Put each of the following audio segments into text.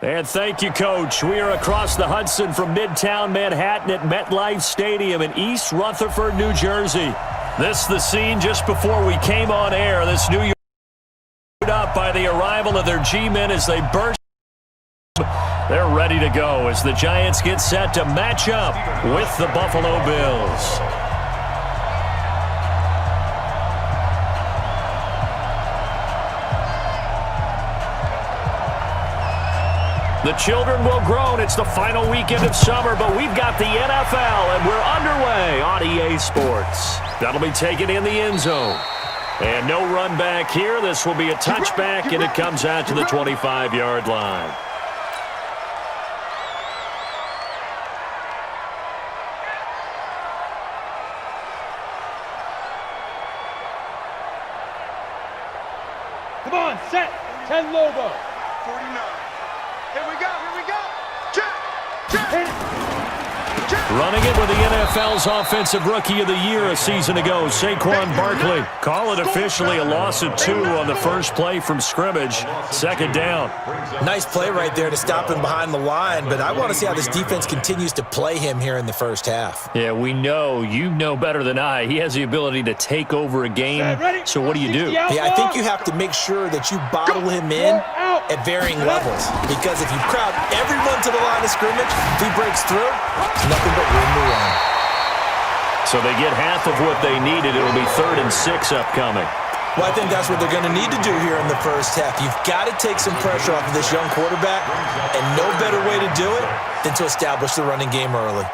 And thank you, Coach. We are across the Hudson from Midtown Manhattan at MetLife Stadium in East Rutherford, New Jersey. This is the scene just before we came on air. This New York up by the arrival of their G-men as they burst. They're ready to go as the Giants get set to match up with the Buffalo Bills. The children will groan. It's the final weekend of summer, but we've got the NFL, and we're underway on EA Sports. That'll be taken in the end zone. And no run back here. This will be a touchback, and it comes out to the 25-yard line. Come on, set. 10 logo. 49. Here we go. Check. Running it with the NFL's Offensive Rookie of the Year a season ago, Saquon Barkley. Call it officially a loss of 2 on the first play from scrimmage. Second down. Nice play right there to stop him behind the line, but I want to see how this defense continues to play him here in the first half. Yeah, we know. You know better than I. He has the ability to take over a game. So what do? Yeah, I think you have to make sure that you bottle him in at varying levels, because if you crowd everyone to the line of scrimmage, if he breaks through, it's nothing but room to run. So they get half of what they needed. It'll be 3rd and 6 upcoming. Well, I think that's what they're going to need to do here in the first half. You've got to take some pressure off of this young quarterback, and no better way to do it than to establish the running game early.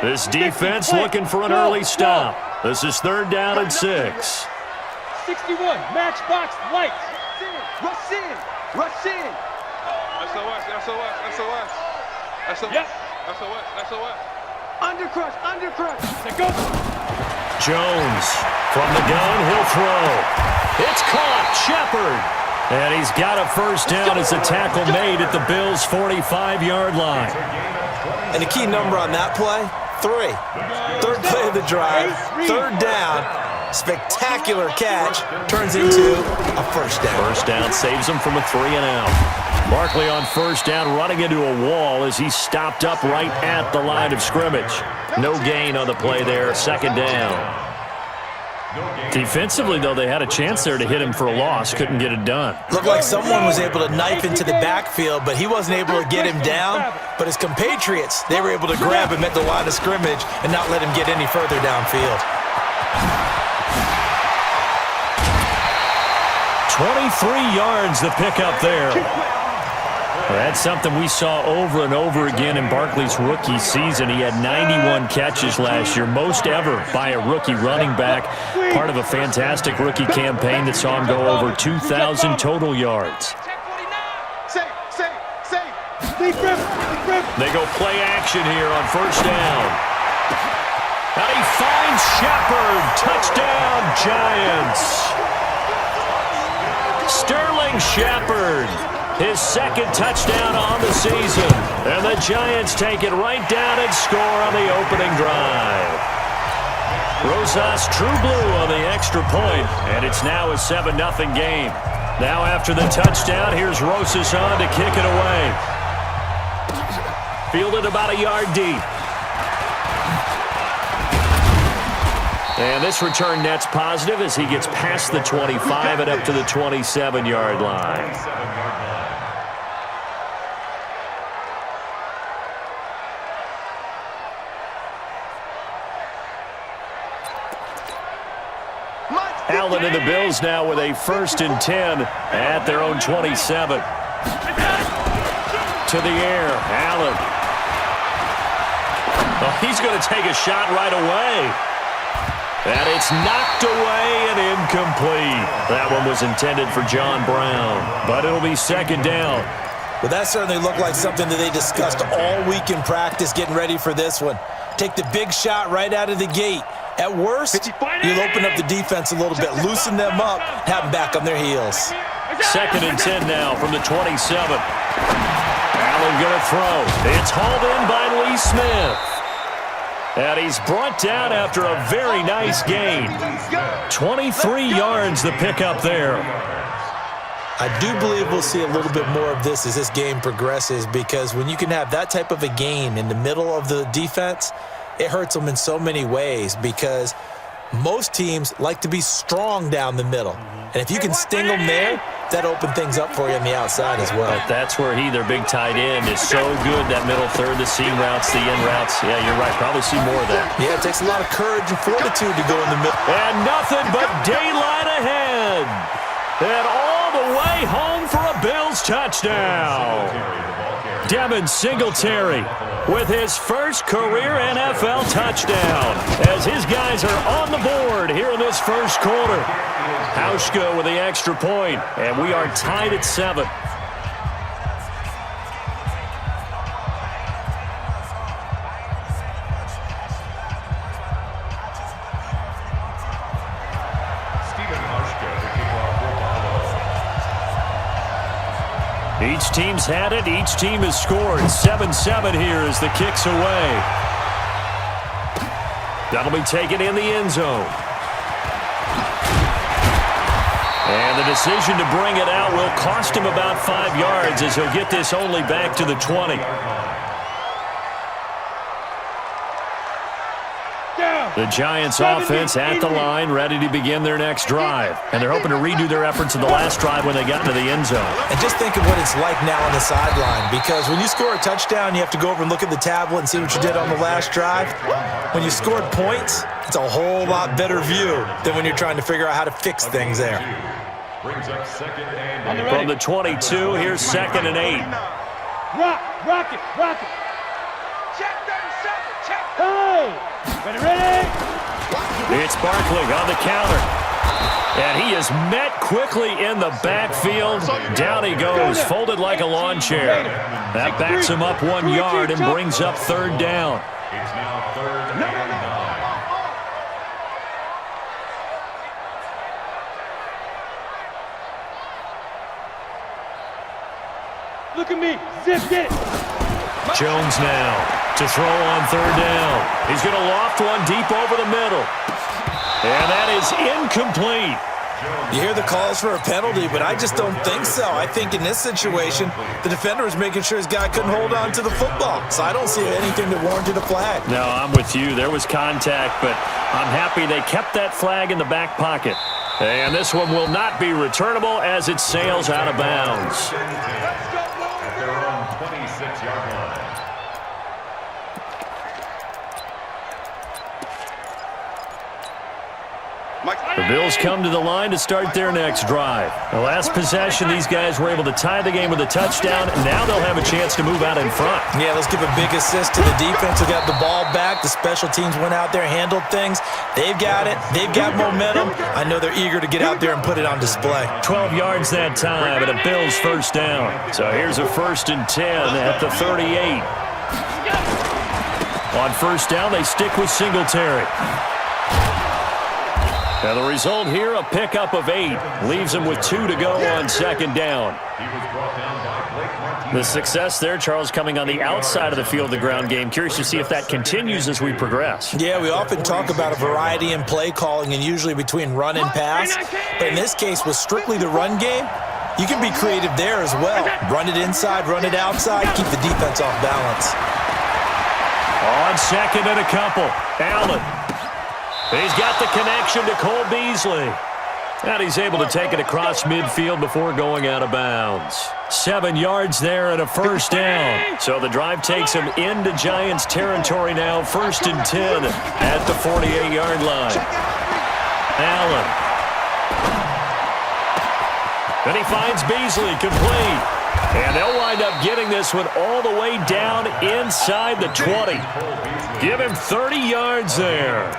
This defense looking for an early stop. This is 3rd down and 6. 61, matchbox lights. Rush in. SOS. Undercrush. Let go. Jones from the gun, he'll throw. It's caught, Shepard. And he's got a first down as the tackle made at the Bills' 45-yard line. And the key number on that play, 3. 3rd play of the drive, 3rd down, spectacular catch, turns into a first down. First down saves him from a 3-and-out. Barkley on first down running into a wall as he stopped up right at the line of scrimmage. No gain on the play there, 2nd down. Defensively, though, they had a chance there to hit him for a loss. Couldn't get it done. Looked like someone was able to knife into the backfield, but he wasn't able to get him down. But his compatriots, they were able to grab him at the line of scrimmage and not let him get any further downfield. 23 yards the pickup there. That's something we saw over and over again in Barkley's rookie season. He had 91 catches last year, most ever by a rookie running back, part of a fantastic rookie campaign that saw him go over 2,000 total yards. They go play action here on first down. And he finds Shepard. Touchdown, Giants. Sterling Shepard. His 2nd touchdown on the season. And the Giants take it right down and score on the opening drive. Rosas true blue on the extra point, and it's now a 7-0 game. Now after the touchdown, here's Rosas on to kick it away. Fielded about a yard deep. And this return net's positive as he gets past the 25 and up to the 27-yard line. Allen and the Bills now with a 1st and 10 at their own 27. To the air, Allen. Oh, he's going to take a shot right away. And it's knocked away and incomplete. That one was intended for John Brown, but it'll be 2nd down. Well, that certainly looked like something that they discussed all week in practice getting ready for this one. Take the big shot right out of the gate. At worst, you'll open up the defense a little bit, loosen them up, have them back on their heels. 2nd and 10 now from the 27. Allen going to throw. It's hauled in by Lee Smith. And he's brought down after a very nice gain. 23 yards the pickup there. I do believe we'll see a little bit more of this as this game progresses, because when you can have that type of a gain in the middle of the defense, it hurts them in so many ways, because most teams like to be strong down the middle. And if you can sting them there, that opens things up for you on the outside as well. But that's where their big tight end, is so good, that middle third, the seam routes, the in routes. Yeah, you're right. Probably see more of that. Yeah, it takes a lot of courage and fortitude to go in the middle. And nothing but daylight ahead. And all the way home for a Bills touchdown. Devin Singletary with his first career NFL touchdown, as his guys are on the board here in this first quarter. Hauschka with the extra point, and we are tied at 7. Each team's had it. Each team has scored. 7-7 here as the kick's away. That'll be taken in the end zone. And the decision to bring it out will cost him about 5 yards, as he'll get this only back to the 20. The Giants offense at the line, ready to begin their next drive. And they're hoping to redo their efforts in the last drive when they got into the end zone. And just think of what it's like now on the sideline, because when you score a touchdown, you have to go over and look at the tablet and see what you did on the last drive. When you scored points, it's a whole lot better view than when you're trying to figure out how to fix things there. From the 22, here's 2nd and 8. Rock it. Check 37, check. Hey! Ready? It's Barkley on the counter. And he is met quickly in the backfield. Down he goes, folded like a lawn chair. That backs him up 1 yard and brings up 3rd down. It's now 3rd and 9. Look at me. Zip, get it. Jones now to throw on 3rd down. He's going to loft one deep over the middle. And that is incomplete. You hear the calls for a penalty, but I just don't think so. I think in this situation, the defender was making sure his guy couldn't hold on to the football. So I don't see anything that warranted a flag. No, I'm with you. There was contact, but I'm happy they kept that flag in the back pocket. And this one will not be returnable as it sails out of bounds. At their own 26-yard line. The Bills come to the line to start their next drive. The last possession, these guys were able to tie the game with a touchdown. Now they'll have a chance to move out in front. Yeah, let's give a big assist to the defense who got the ball back. The special teams went out there, handled things. They've got it. They've got momentum. I know they're eager to get out there and put it on display. 12 yards that time, and a Bills first down. So here's a 1st and 10 at the 38. On 1st down, they stick with Singletary. Now the result here, a pickup of 8. Leaves them with 2 to go on 2nd down. The success there, Charles, coming on the outside of the field, the ground game. Curious to see if that continues as we progress. Yeah, we often talk about a variety in play calling, and usually between run and pass. But in this case, with strictly the run game, you can be creative there as well. Run it inside, run it outside, keep the defense off balance. On 2nd and a couple, Allen. He's got the connection to Cole Beasley. And he's able to take it across midfield before going out of bounds. 7 yards there and a 1st down. So the drive takes him into Giants territory now. 1st and 10 at the 48-yard line. Allen. Then he finds Beasley complete. And they'll wind up getting this one all the way down inside the 20. Give him 30 yards there.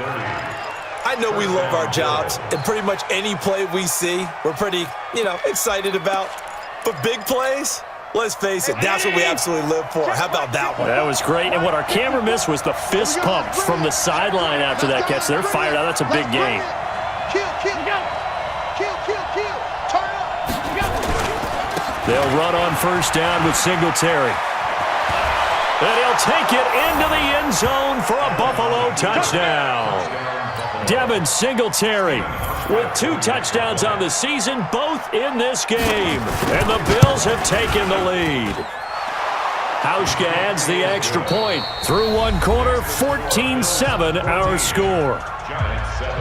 I know we love our jobs, and pretty much any play we see, we're pretty, excited about. But big plays, let's face it, that's what we absolutely live for. How about that one? That was great. And what our camera missed was the fist pump from the sideline after that catch. They're fired out. That's a big gain. Kill. Turn up. They'll run on 1st down with Singletary. And he'll take it into the end zone for a Buffalo touchdown. Devin Singletary with 2 touchdowns on the season, both in this game. And the Bills have taken the lead. Hauschka adds the extra point. Through 1 quarter, 14-7 our score. Giants 7.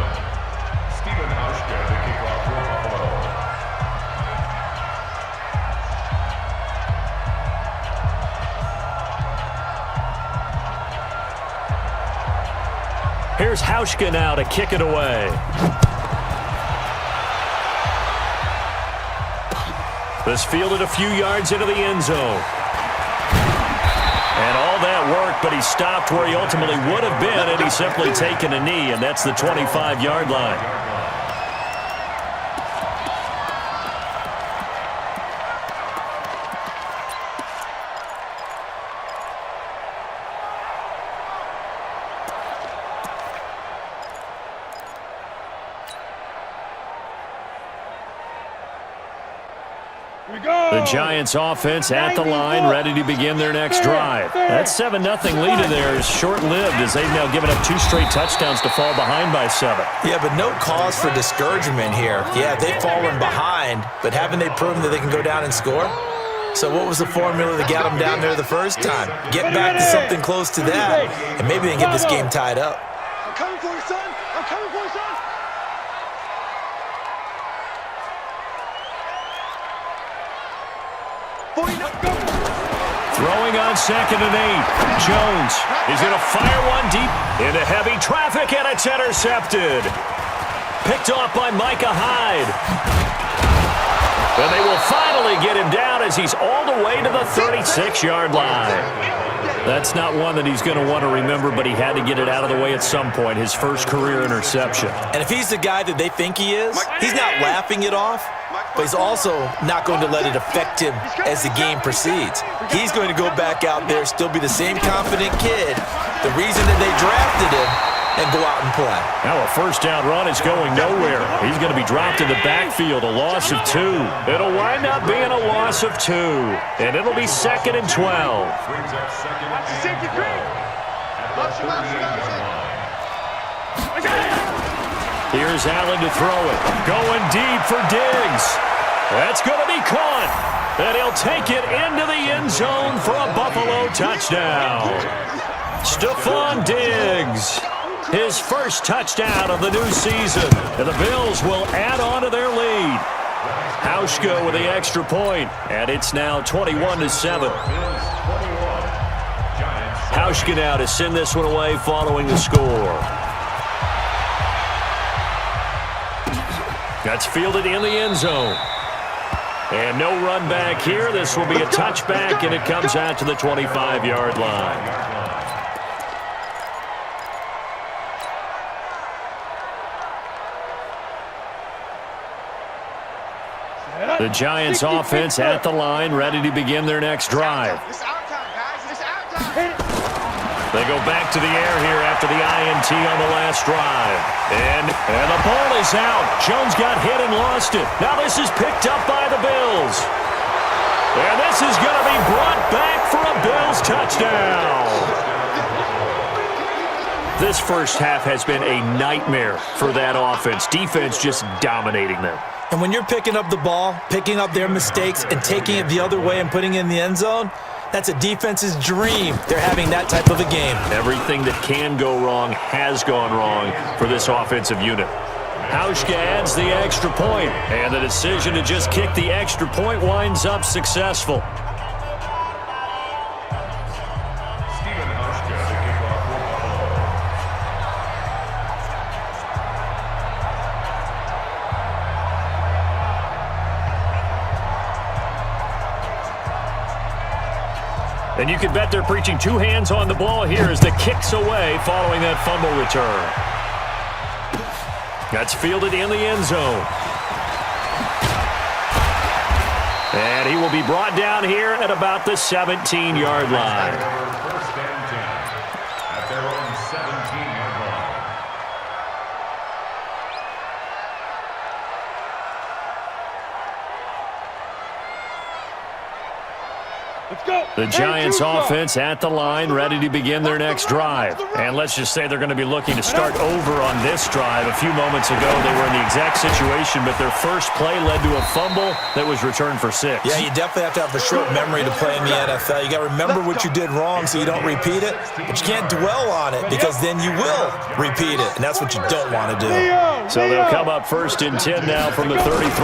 Stephen Hauschka to kick off for Buffalo. Here's Hauschka now to kick it away. This fielded a few yards into the end zone. And all that worked, but he stopped where he ultimately would have been, and he's simply taken a knee, and that's the 25-yard line. The Giants offense at the line, ready to begin their next drive. That 7-0 lead in there is short-lived as they've now given up 2 straight touchdowns to fall behind by 7. Yeah, but no cause for discouragement here. Yeah, they've fallen behind, but haven't they proven that they can go down and score? So what was the formula that got them down there the first time? Get back to something close to that, and maybe they can get this game tied up. I'm coming for you, son. I'm coming for you, son. Throwing on 2nd and 8. Jones is going to fire one deep into heavy traffic, and it's intercepted. Picked off by Micah Hyde. And they will finally get him down as he's all the way to the 36-yard line. That's not one that he's going to want to remember, but he had to get it out of the way at some point, his first career interception. And if he's the guy that they think he is, he's not laughing it off, but he's also not going to let it affect him as the game proceeds. He's going to go back out there, still be the same confident kid, the reason that they drafted him, and go out and play. Now a first down run is going nowhere. He's going to be dropped in the backfield, a loss of 2. It'll wind up being a loss of 2, and it'll be 2nd and 12. Brings up 2nd and 12. At the 38-yard line. Here's Allen to throw it. Going deep for Diggs. That's going to be caught. And he'll take it into the end zone for a Buffalo touchdown. Stephon Diggs. His first touchdown of the new season. And the Bills will add on to their lead. Hauschka with the extra point, and it's now 21-7. Hauschka now to send this one away following the score. That's fielded in the end zone. And no run back here. This will be a touchback, and it comes out to the 25-yard line. The Giants offense at the line, ready to begin their next drive. They go back to the air here after the INT on the last drive. And the ball is out. Jones got hit and lost it. Now this is picked up by the Bills. And this is going to be brought back for a Bills touchdown. This first half has been a nightmare for that offense. Defense just dominating them. And when you're picking up the ball, picking up their mistakes, and taking it the other way and putting it in the end zone, that's a defense's dream. They're having that type of a game. Everything that can go wrong has gone wrong for this offensive unit. Hauschka adds the extra point, and the decision to just kick the extra point winds up successful. Stephen Hauschka to kick off for Buffalo. And you can bet they're preaching 2 hands on the ball here as the kick's away following that fumble return. That's fielded in the end zone. And he will be brought down here at about the 17-yard line. First and 10 at their own 17-yard line. Let's go. The Giants offense at the line, ready to begin their next drive. And let's just say they're going to be looking to start over on this drive. A few moments ago, they were in the exact situation, but their first play led to a fumble that was returned for 6. Yeah, you definitely have to have a short memory to play in the NFL. You got to remember what you did wrong so you don't repeat it, but you can't dwell on it because then you will repeat it, and that's what you don't want to do. So they'll come up 1st and 10 now from the 33.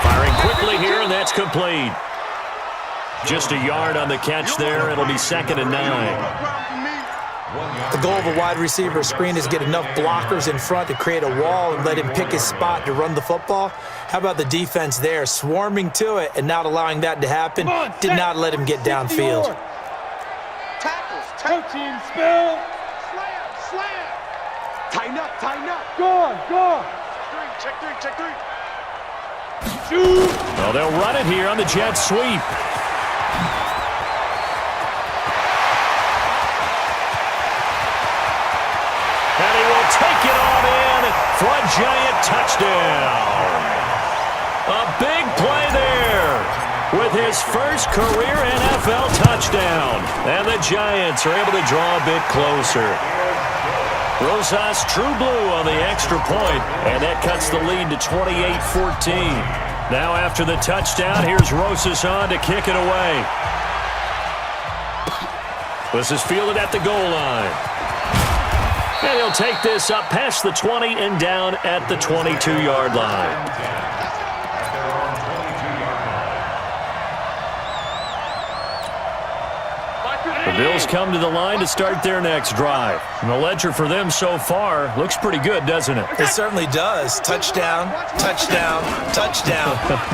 Firing quickly here, and that's complete. Just a yard on the catch there. It'll be 2nd and 9. The goal of a wide receiver screen is get enough blockers in front to create a wall and let him pick his spot to run the football. How about the defense there, swarming to it and not allowing that to happen? Did not let him get downfield. Tackles, protein spill. Slam. Tighten up. Go on. Check three. Shoot. Well, they'll run it here on the jet sweep. And he will take it on in for a giant touchdown. A big play there with his first career NFL touchdown. And the Giants are able to draw a bit closer. Rosas true blue on the extra point, and that cuts the lead to 28-14. Now after the touchdown, here's Rosas on to kick it away. This is fielded at the goal line. And he'll take this up past the 20 and down at the 22-yard line. The Bills come to the line to start their next drive. And the ledger for them so far looks pretty good, doesn't it? It certainly does. Touchdown.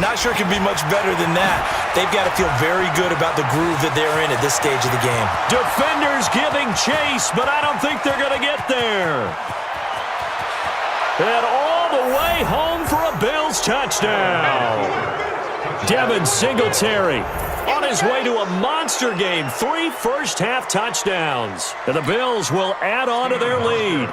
Not sure it can be much better than that. They've got to feel very good about the groove that they're in at this stage of the game. Defenders giving chase, but I don't think they're going to get there. And all the way home for a Bills touchdown. Devin Singletary on his way to a monster game. 3 first-half touchdowns. And the Bills will add on to their lead.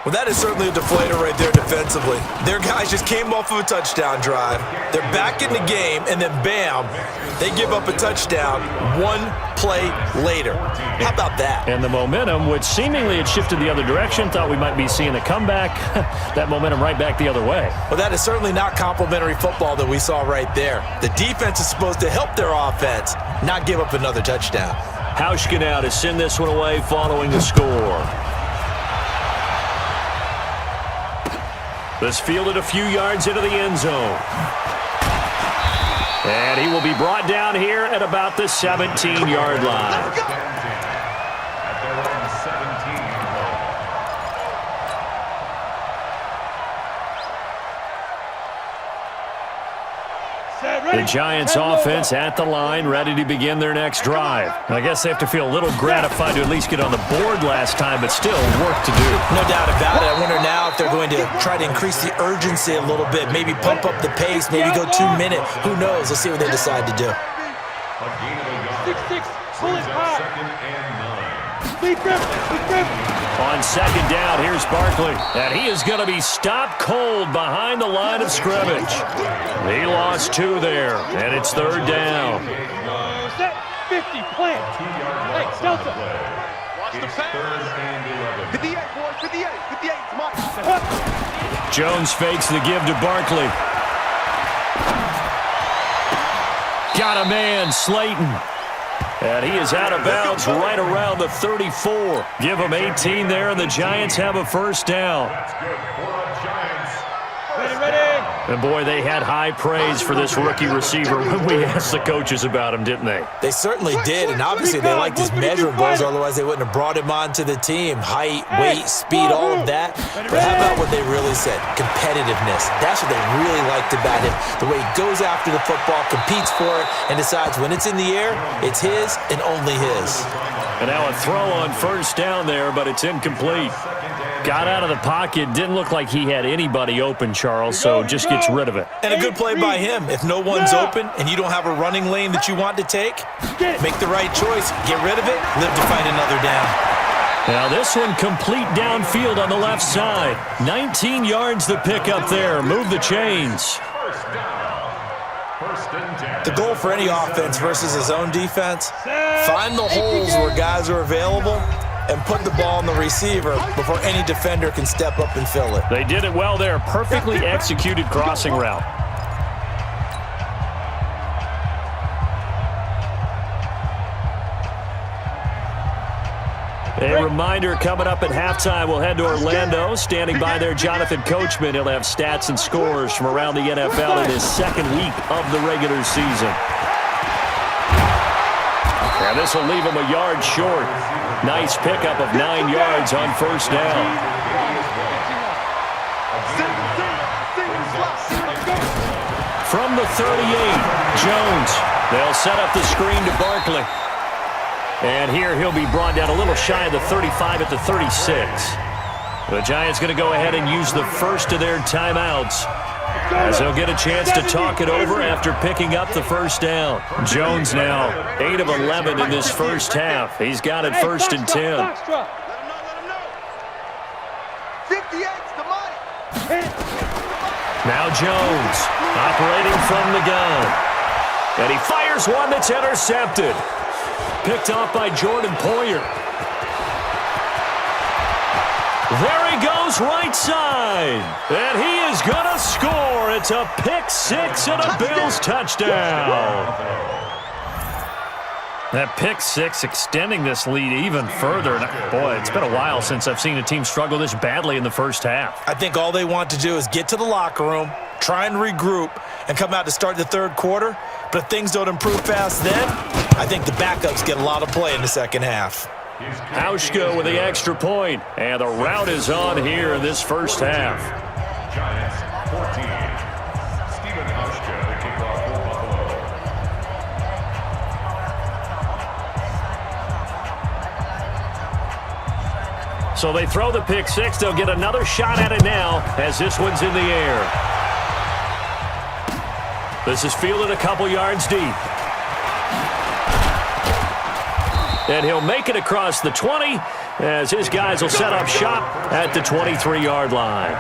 Well, that is certainly a deflator right there defensively. Their guys just came off of a touchdown drive. They're back in the game, and then bam, they give up a touchdown 1 play later. How about that? And the momentum, which seemingly had shifted the other direction, thought we might be seeing a comeback. That momentum right back the other way. Well, that is certainly not complimentary football that we saw right there. The defense is supposed to help their offense, not give up another touchdown. Hauschka now to send this one away following the score. This fielded a few yards into the end zone. And he will be brought down here at about the 17-yard line. At their own 17-yard line. The Giants offense at the line, ready to begin their next drive. I guess they have to feel a little gratified to at least get on the board last time, but still work to do. No doubt about it. I wonder now if they're going to try to increase the urgency a little bit, maybe pump up the pace, maybe go 2 minute. Who knows? Let's see what they decide to do. 6-6, pull it high. 2nd and 9. On second down, here's Barkley. And he is going to be stopped cold behind the line of scrimmage. He lost 2 there, and it's 3rd down. Set 50, plant. Hey, Delta. Watch the pass. 3rd and 11. 58, boys, 58, come on. Jones fakes the give to Barkley. Got a man, Slayton. And he is out of bounds right around the 34. Give him 18 there, and the Giants have a first down. That's good for the Giants. Ready. And boy, they had high praise for this rookie receiver when we asked the coaches about him, didn't they? They certainly did, and obviously they liked his measurables, otherwise they wouldn't have brought him onto the team. Height, weight, speed, all of that. But how about what they really said? Competitiveness. That's what they really liked about him. The way he goes after the football, competes for it, and decides when it's in the air, it's his and only his. And now a throw on first down there, but it's incomplete. Got out of the pocket. Didn't look like he had anybody open, Charles, so just gets rid of it. And a good play by him. If no one's open and you don't have a running lane that you want to take, make the right choice. Get rid of it. Live to fight another down. Now this one complete downfield on the left side. 19 yards the pick up there. Move the chains. The goal for any offense versus his own defense, find the holes where guys are available and put the ball on the receiver before any defender can step up and fill it. They did it well there. Perfectly executed crossing route. A reminder, coming up at halftime, we'll head to Orlando. Standing by there, Jonathan Coachman. He'll have stats and scores from around the NFL in his second week of the regular season. And this will leave him a yard short. Nice pickup of 9 yards on first down. From the 38, Jones. They'll set up the screen to Barkley. And here he'll be brought down a little shy of the 35 at the 36. The Giants going to go ahead and use the first of their timeouts, as they'll get a chance to talk it over after picking up the first down. Jones now 8 of 11 in this first half. He's got it first and 10. Let him know. 58's the money. Now Jones operating from the gun. And he fires one that's intercepted. Picked off by Jordan Poyer. There he goes, right side. And he is going to score. It's a pick six and a Bills touchdown. That pick six extending this lead even further. And boy, it's been a while since I've seen a team struggle this badly in the first half. I think all they want to do is get to the locker room, try and regroup, and come out to start the third quarter. But if things don't improve fast then, I think the backups get a lot of play in the second half. Hauschka with the extra point, and the route is on here in this first half. Giants 14. Stephen Hauschka, the kickoff for Buffalo. So they throw the pick six. They'll get another shot at it now as this one's in the air. This is fielded a couple yards deep. And he'll make it across the 20 as his guys will set up shop at the 23-yard line.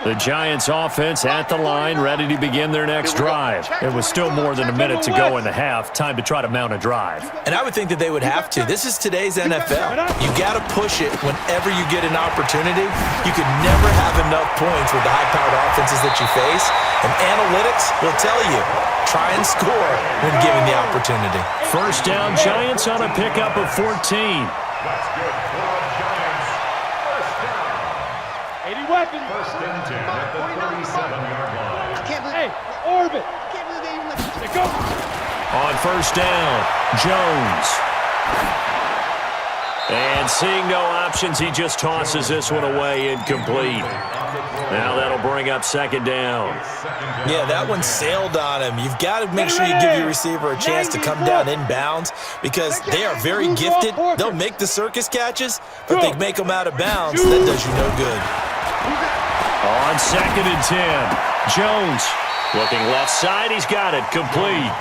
The Giants offense at the line, ready to begin their next drive. It was still more than a minute to go in the half. Time to try to mount a drive. And I would think that they would have to. This is today's NFL. You got to push it whenever you get an opportunity. You could never have enough points with the high-powered offenses that you face. And analytics will tell you, try and score when given the opportunity. First down, Giants on a pickup of 14. That's good for the Giants. First down. 80 weapons. First and 10 at the 37-yard line. Hey, orbit. They go. On first down, Jones. And seeing no options, he just tosses this one away, incomplete. Now that'll bring up second down. Yeah, that one sailed on him. You've got to make sure you give your receiver a chance to come down inbounds because they are very gifted. They'll make the circus catches, but if they make them out of bounds, that does you no good. On second and 10, Jones looking left side. He's got it, complete.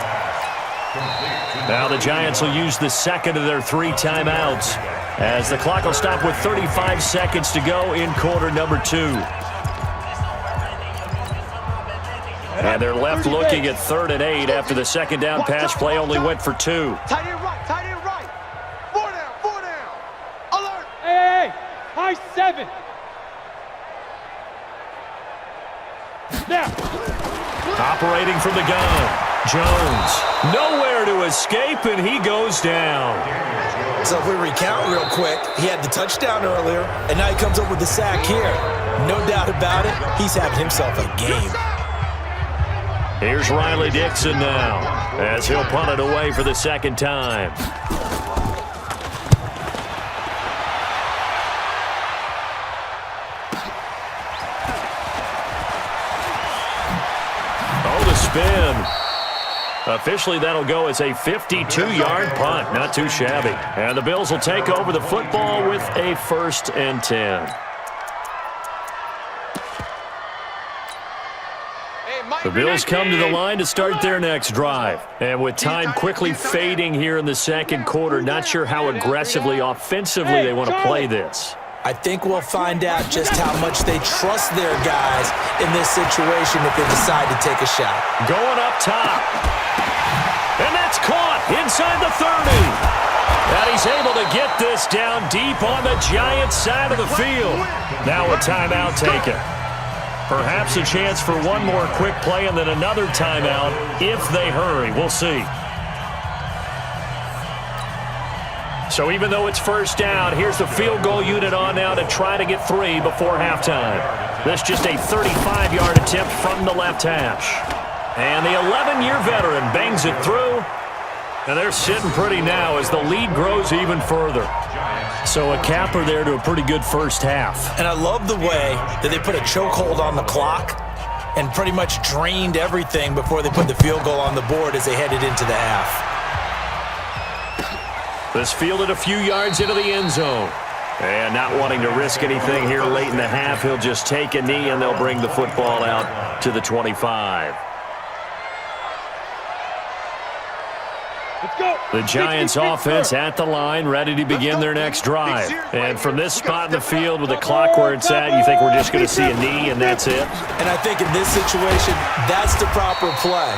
Now the Giants will use the second of their 3 timeouts as the clock will stop with 35 seconds to go in quarter number 2. And they're left looking at 3rd and 8 after the second down pass play only went for 2. Tight end right, tight end right. 4 down. Alert. Hey, high 7. Now. Operating from the gun, Jones. Nowhere to escape, and he goes down. So if we recount real quick, he had the touchdown earlier, and now he comes up with the sack here. No doubt about it, he's having himself a game. Here's Riley Dixon now as he'll punt it away for the second time. Oh, the spin. Officially, that'll go as a 52-yard punt. Not too shabby. And the Bills will take over the football with a 1st and 10. The Bills come to the line to start their next drive. And with time quickly fading here in the second quarter, not sure how aggressively, offensively they want to play this. I think we'll find out just how much they trust their guys in this situation if they decide to take a shot. Going up top. And that's caught inside the 30. And he's able to get this down deep on the Giants' side of the field. Now a timeout taken. Perhaps a chance for one more quick play and then another timeout if they hurry. We'll see. So even though it's first down, here's the field goal unit on now to try to get 3 before halftime. This just a 35-yard attempt from the left hash. And the 11-year veteran bangs it through. And they're sitting pretty now as the lead grows even further. So a capper there to a pretty good first half. And I love the way that they put a chokehold on the clock and pretty much drained everything before they put the field goal on the board as they headed into the half. This fielded a few yards into the end zone. And not wanting to risk anything here late in the half, he'll just take a knee and they'll bring the football out to the 25. Let's go. The Giants offense at the line, ready to begin their next drive. And from this spot in the field with the clock where it's at, you think we're just going to see a knee and that's it? And I think in this situation, that's the proper play.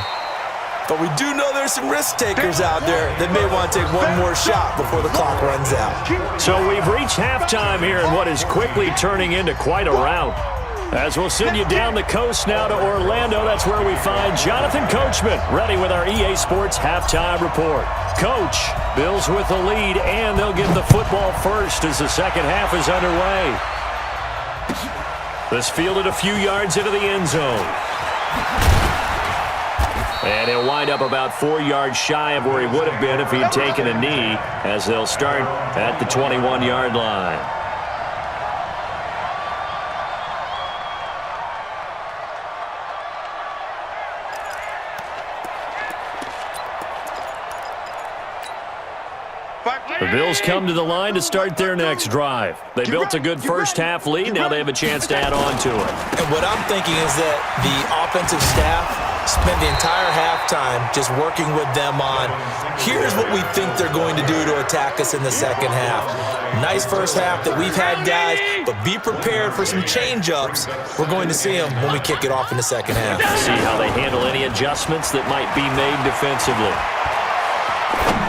But we do know there's some risk takers out there that may want to take one more shot before the clock runs out. So we've reached halftime here in what is quickly turning into quite a rout. As we'll send you down the coast now to Orlando, that's where we find Jonathan Coachman, ready with our EA Sports Halftime Report. Coach, Bills with the lead, and they'll get the football first as the second half is underway. This fielded a few yards into the end zone. And he'll wind up about 4 yards shy of where he would have been if he'd taken a knee, as they'll start at the 21-yard line. The Bills come to the line to start their next drive. They built a good first-half lead. Now they have a chance to add on to it. And what I'm thinking is that the offensive staff spent the entire halftime just working with them on, here's what we think they're going to do to attack us in the second half. Nice first half that we've had, guys, but be prepared for some change-ups. We're going to see them when we kick it off in the second half. See how they handle any adjustments that might be made defensively.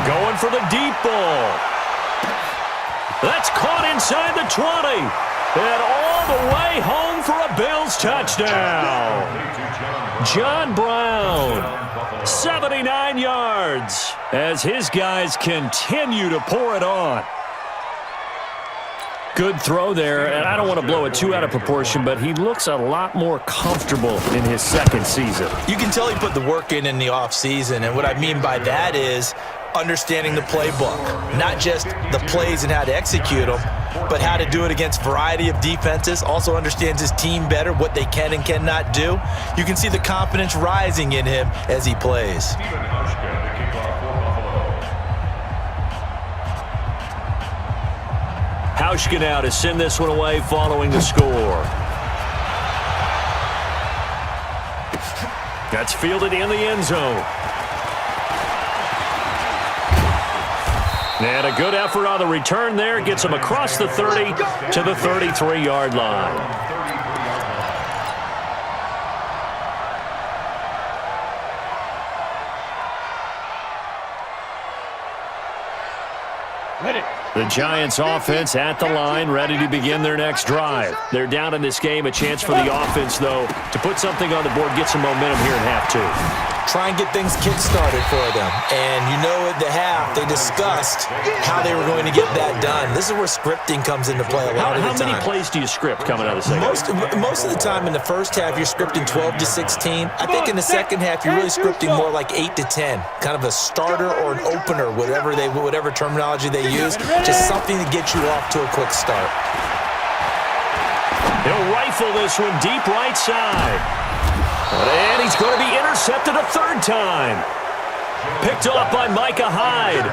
Going for the deep ball. That's caught inside the 20. And all the way home for a Bills touchdown. John Brown, 79 yards, as his guys continue to pour it on. Good throw there, and I don't want to blow it too out of proportion, but he looks a lot more comfortable in his second season. You can tell he put the work in the offseason, and what I mean by that is understanding the playbook, not just the plays and how to execute them, but how to do it against a variety of defenses. Also understands his team better, what they can and cannot do. You can see the confidence rising in him as he plays. Hauschka now to send this one away following the score. That's fielded in the end zone. And a good effort on the return there. Gets him across the 30 to the 33-yard line. The Giants offense at the line, ready to begin their next drive. They're down in this game. A chance for the offense, though, to put something on the board, get some momentum here in half two. Try and get things kick-started for them. And you know at the half, they discussed how they were going to get that done. This is where scripting comes into play a lot of the time. How many plays do you script coming out of the second half? Most of the time in the first half, you're scripting 12 to 16. I think in the second half, you're really scripting more like 8 to 10. Kind of a starter or an opener, whatever terminology they use. Just something to get you off to a quick start. He'll rifle this one deep right side. And he's going to be intercepted a third time. Picked off by Micah Hyde.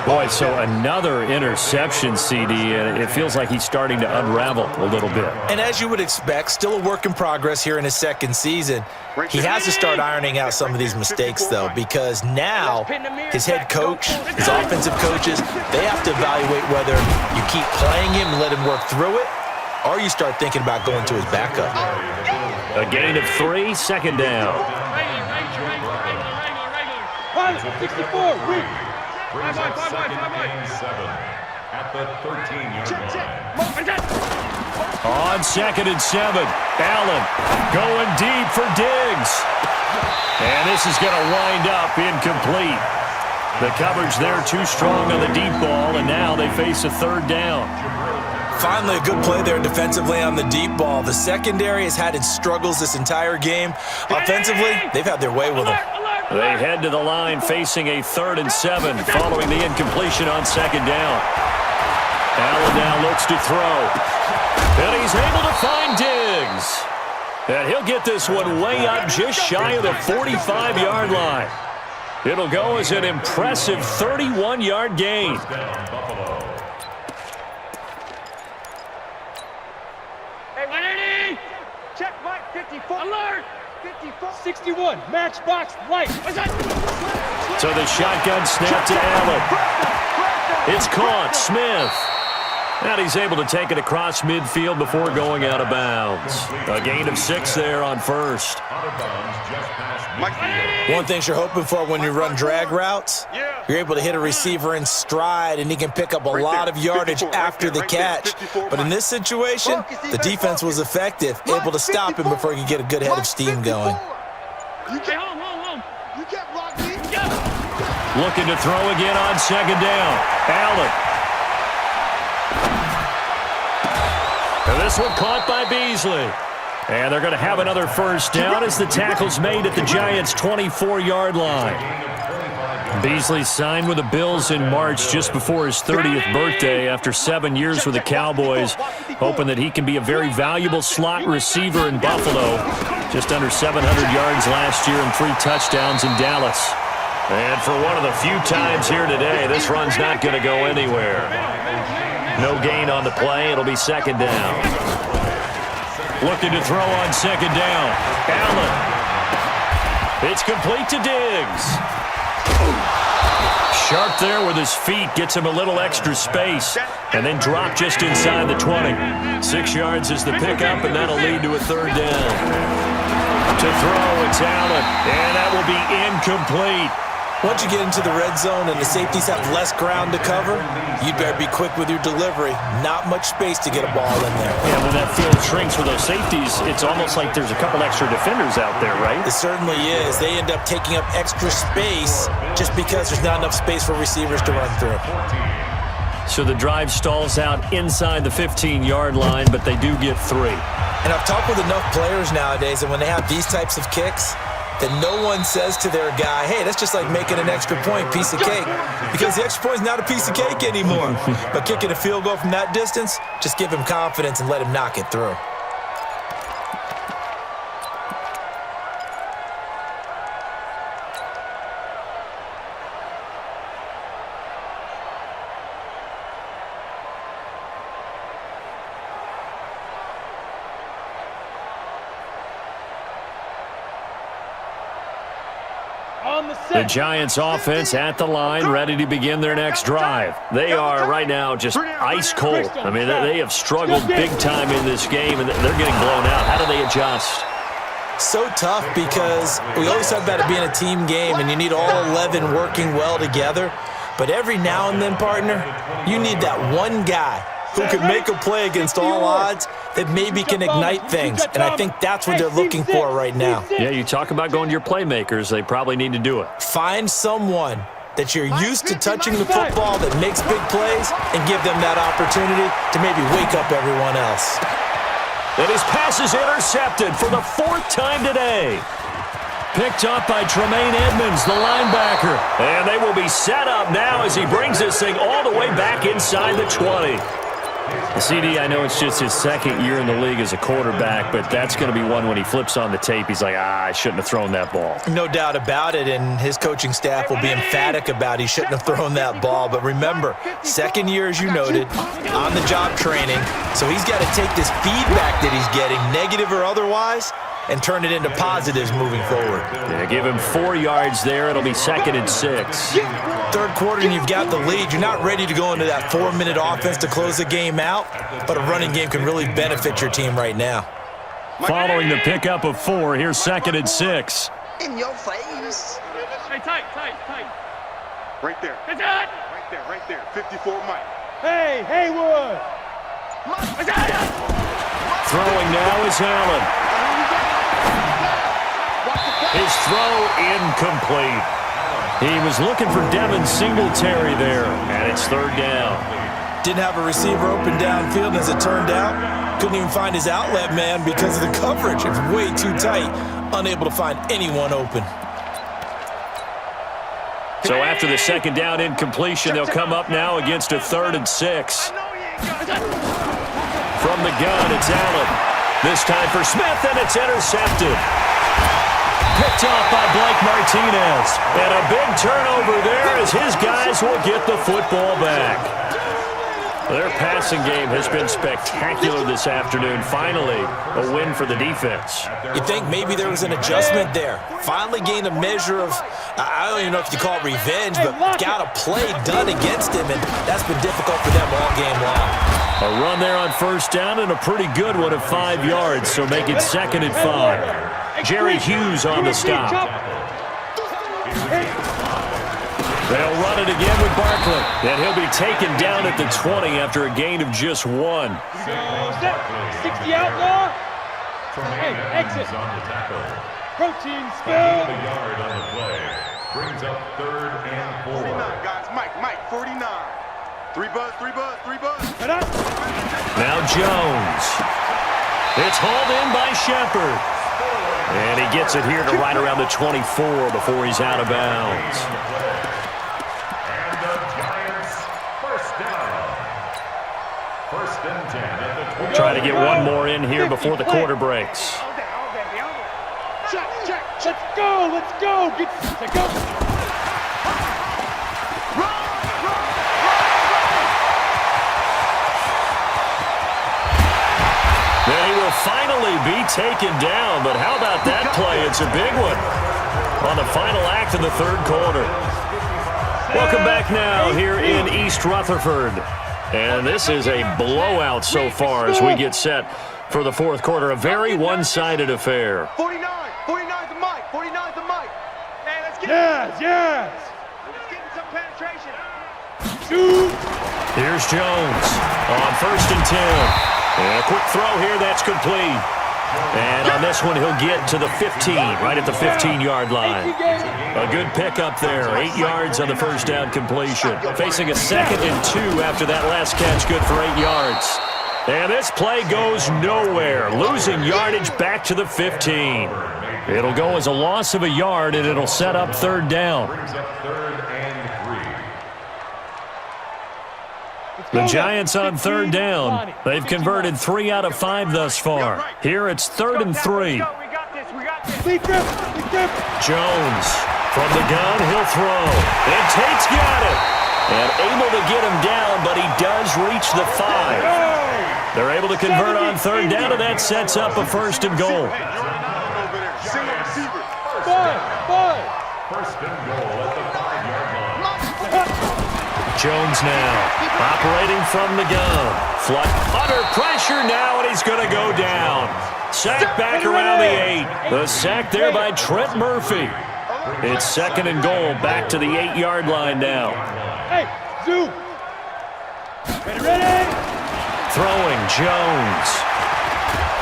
Boy, so another interception, CD, and it feels like he's starting to unravel a little bit. And as you would expect, still a work in progress here in his second season. He has to start ironing out some of these mistakes, though, because now his head coach, his offensive coaches, they have to evaluate whether you keep playing him and let him work through it, or you start thinking about going to his backup. A gain of 3, second down. 64, read. Brings up second and 7 at the 13-yard line. On second and 7, Allen going deep for Diggs. And this is going to wind up incomplete. The coverage there too strong on the deep ball, and now they face a third down. Finally, a good play there defensively on the deep ball. The secondary has had its struggles this entire game. Offensively, they've had their way with them. They head to the line facing a 3rd and 7 following the incompletion on second down. Allen now looks to throw. And he's able to find Diggs. And he'll get this one way up just shy of the 45-yard line. It'll go as an impressive 31-yard gain. Check Mike 54. Alert! 54. 61, matchbox light. So the shotgun snap to Allen. It's caught. Smith. And he's able to take it across midfield before going out of bounds. A gain of 6 there on first. One thing you're hoping for when you run drag routes, you're able to hit a receiver in stride, and he can pick up a lot of yardage after the catch. But in this situation, the defense was effective, able to stop him before he could get a good head of steam going. Looking to throw again on second down. Allen. And this one caught by Beasley. And they're going to have another first down as the tackle's made at the Giants' 24-yard line. Beasley signed with the Bills in March just before his 30th birthday after 7 years with the Cowboys, hoping that he can be a very valuable slot receiver in Buffalo. Just under 700 yards last year and 3 touchdowns in Dallas. And for one of the few times here today, this run's not going to go anywhere. No gain on the play. It'll be second down. Looking to throw on second down. Allen. It's complete to Diggs. Sharp there with his feet. Gets him a little extra space. And then drop just inside the 20. 6 yards is the pickup, and that'll lead to a third down. To throw, it's Allen. And that will be incomplete. Once you get into the red zone and the safeties have less ground to cover, you'd better be quick with your delivery. Not much space to get a ball in there. Yeah, when that field shrinks for those safeties, it's almost like there's a couple extra defenders out there, right? It certainly is. They end up taking up extra space just because there's not enough space for receivers to run through. So the drive stalls out inside the 15-yard line, but they do get 3. And I've talked with enough players nowadays, and when they have these types of kicks, that no one says to their guy, hey, that's just like making an extra point, piece of cake. Because the extra point is not a piece of cake anymore. But kicking a field goal from that distance, just give him confidence and let him knock it through. The Giants offense at the line, ready to begin their next drive. They are right now just ice cold. I mean, they have struggled big time in this game, and they're getting blown out. How do they adjust? So tough because we always talk about it being a team game, and you need all 11 working well together. But every now and then, partner, you need that one guy who can make a play against all odds that maybe can ignite things. And I think that's what they're looking for right now. Yeah, you talk about going to your playmakers. They probably need to do it. Find someone that you're used to touching the football that makes big plays and give them that opportunity to maybe wake up everyone else. And his pass is intercepted for the 4th time today. Picked up by Tremaine Edmonds, the linebacker. And they will be set up now as he brings this thing all the way back inside the 20. CD, I know it's just his second year in the league as a quarterback, but that's going to be one when he flips on the tape, he's like, I shouldn't have thrown that ball. No doubt about it, and his coaching staff will be emphatic about he shouldn't have thrown that ball. But remember, second year, as you noted, on-the-job training, so he's got to take this feedback that he's getting, negative or otherwise, and turn it into positives moving forward. Yeah, give him 4 yards there. It'll be 2nd and 6. Third quarter and you've got the lead. You're not ready to go into that 4-minute offense to close the game out, but a running game can really benefit your team right now. Following the pickup of 4, here's 2nd and 6. In your face. Hey, tight. Right there. It's on. Right there. 54 Mike. Hey, Haywood. Throwing now is Allen. His throw incomplete. He was looking for Devin Singletary there, and it's 3rd down. Didn't have a receiver open downfield, and as it turned out, couldn't even find his outlet man because of the coverage. It's way too tight, unable to find anyone open. So after the 2nd down incompletion, they'll come up now against a 3rd and 6. From the gun, it's Allen. This time for Smith, and it's intercepted. Picked off by Blake Martinez. And a big turnover there as his guys will get the football back. Their passing game has been spectacular this afternoon. Finally, a win for the defense. You think maybe there was an adjustment there. Finally gained a measure of, I don't even know if you call it revenge, but got a play done against him, and that's been difficult for them all game long. A run there on 1st down and a pretty good one of 5 yards, so make it 2nd and 5. Jerry Hughes on the stop. They'll run it again with Barkley, and he'll be taken down at the 20 after a gain of just 1. 60 outlaw. Hey, exit. Protein spill. The yard on the play brings up 3rd and 4. 49, guys. Mike, 49. 3 buzz. Now Jones. It's hauled in by Shepard. And he gets it here to right around the 24 before he's out of bounds. And the Giants, 1st down. 1st and 10 at the 20. Try to get one more in here before the quarter breaks. Check. Let's go. Get go. Then he will finally be taken down, but how about that play? It's a big one on the final act of the 3rd quarter. Welcome back now here in East Rutherford. And this is a blowout so far as we get set for the 4th quarter. A very one-sided affair. 49 to Mike. 49 to Mike. Man, let's get Yes. Let's get some penetration. Shoot. Here's Jones on 1st and 10. And a quick throw here, that's complete. And on this one, he'll get to the 15, right at the 15-yard line. A good pickup there, 8 yards on the 1st down completion. Facing a 2nd and 2 after that last catch, good for 8 yards. And this play goes nowhere, losing yardage back to the 15. It'll go as a loss of a yard, and it'll set up 3rd down. Brings up 3rd and 3. The Giants on 3rd down. They've converted 3 out of 5 thus far. Here it's 3rd and 3. We got this. Jones from the gun, he'll throw. And Tate's got it. And able to get him down, but he does reach the 5. They're able to convert on 3rd down, and that sets up a 1st and goal. Single receiver. 5. 1st and goal at the 5-yard line. Jones now operating from the gun. Flood under pressure now, and he's going to go down. Sack back around the 8. The sack there by Trent Murphy. It's 2nd and goal, back to the 8-yard line now. Hey, Zoo. Ready? Throwing Jones.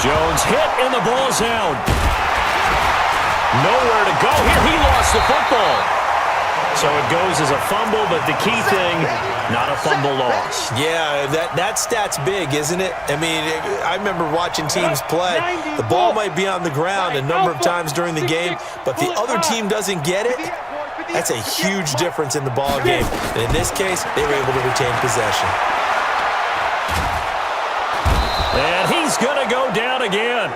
Jones hit, and the ball's out. Nowhere to go here. He lost the football. So it goes as a fumble, but the key thing, not a fumble loss. Yeah, that stat's big, isn't it? I mean, I remember watching teams play. The ball might be on the ground a number of times during the game, but the other team doesn't get it. That's a huge difference in the ball game. And in this case, they were able to retain possession. And he's going to go down again.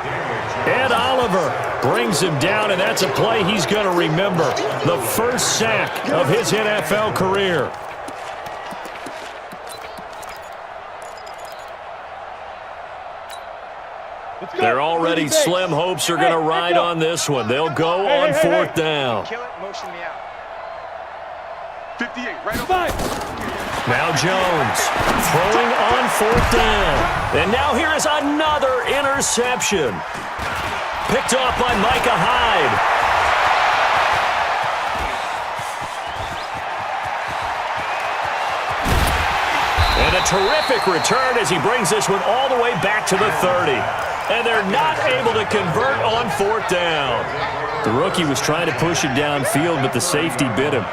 Ed Oliver brings him down, and that's a play he's going to remember. The first sack of his NFL career. Their already slim hopes are going to ride on this one. They'll go on fourth down. Kill it, motion me out. 58, right on. Now Jones throwing on fourth down. And now here is another interception. Picked off by Micah Hyde. And a terrific return as he brings this one all the way back to the 30. And they're not able to convert on fourth down. The rookie was trying to push it downfield, but the safety bit him.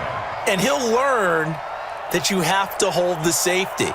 And he'll learn that you have to hold the safety.